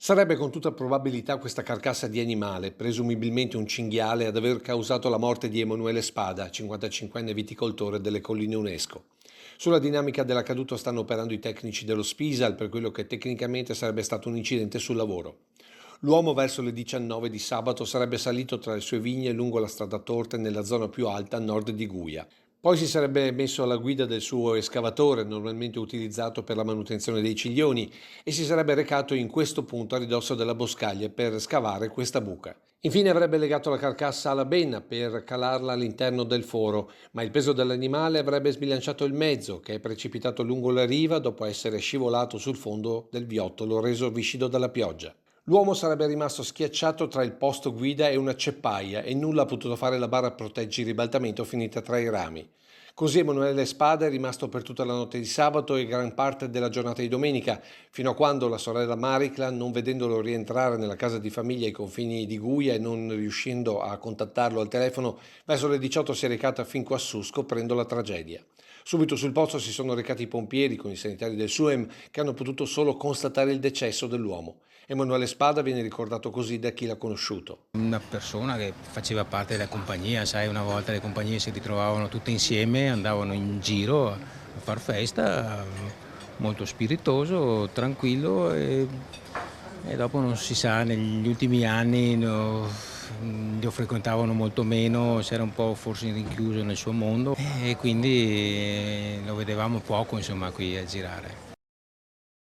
Sarebbe con tutta probabilità questa carcassa di animale, presumibilmente un cinghiale, ad aver causato la morte di Emanuele Spada, 55enne viticoltore delle colline UNESCO. Sulla dinamica dell'accaduto stanno operando i tecnici dello Spisal per quello che tecnicamente sarebbe stato un incidente sul lavoro. L'uomo verso le 19 di sabato sarebbe salito tra le sue vigne lungo la strada Torte nella zona più alta a nord di Guia. Poi si sarebbe messo alla guida del suo escavatore, normalmente utilizzato per la manutenzione dei ciglioni, e si sarebbe recato in questo punto a ridosso della boscaglia per scavare questa buca. Infine avrebbe legato la carcassa alla benna per calarla all'interno del foro, ma il peso dell'animale avrebbe sbilanciato il mezzo, che è precipitato lungo la riva dopo essere scivolato sul fondo del viottolo reso viscido dalla pioggia. L'uomo sarebbe rimasto schiacciato tra il posto guida e una ceppaia e nulla ha potuto fare la barra proteggi ribaltamento finita tra i rami. Così Emanuele Spada è rimasto per tutta la notte di sabato e gran parte della giornata di domenica, fino a quando la sorella Maricla, non vedendolo rientrare nella casa di famiglia ai confini di Guia e non riuscendo a contattarlo al telefono, verso le 18 si è recata fin quassù scoprendo la tragedia. Subito sul posto si sono recati i pompieri con i sanitari del SUEM che hanno potuto solo constatare il decesso dell'uomo. Emanuele Spada viene ricordato così da chi l'ha conosciuto. Una persona che faceva parte della compagnia, sai, una volta le compagnie si ritrovavano tutte insieme, andavano in giro a far festa, molto spiritoso, tranquillo e dopo non si sa, negli ultimi anni lo frequentavano molto meno, si era un po' forse rinchiuso nel suo mondo e quindi lo vedevamo poco insomma qui a girare.